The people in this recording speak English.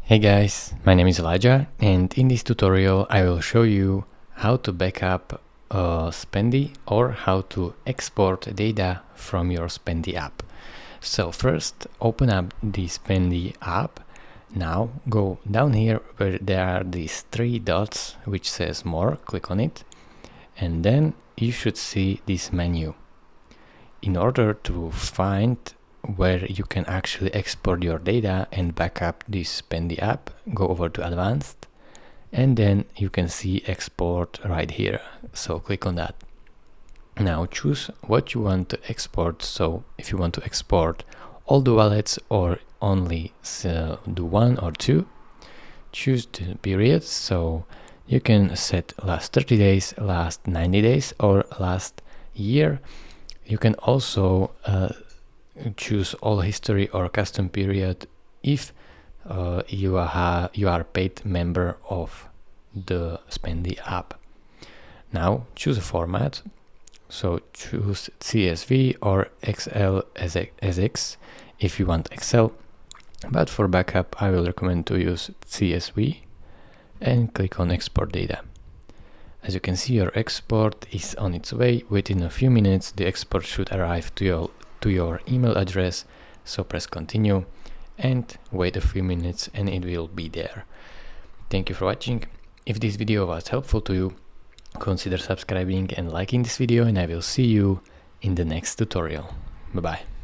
Hey guys, my name is Elijah, and in this tutorial I will show you how to backup Spendee or how to export data from your Spendee app. So first open up the Spendee app. Now go down here where there are these three dots which says more, click on it, and then you should see this menu. In order to find where you can actually export your data and backup this Spendee app, go over to advanced, and then you can see export right here, so click on that. Now choose what you want to export. So if you want to export all the wallets or only do one or two, choose the period, so you can set last 30 days, last 90 days, or last year. You can also choose all history or custom period if you are paid member of the Spendee app. Now choose a format, so choose CSV or XL if you want Excel, but for backup I will recommend to use CSV, and click on export data. As you can see, your export is on its way. Within a few minutes the export should arrive to your email address, so press continue and wait a few minutes and it will be there. Thank you for watching. If this video was helpful to you, consider subscribing and liking this video, and I will see you in the next tutorial. Bye bye.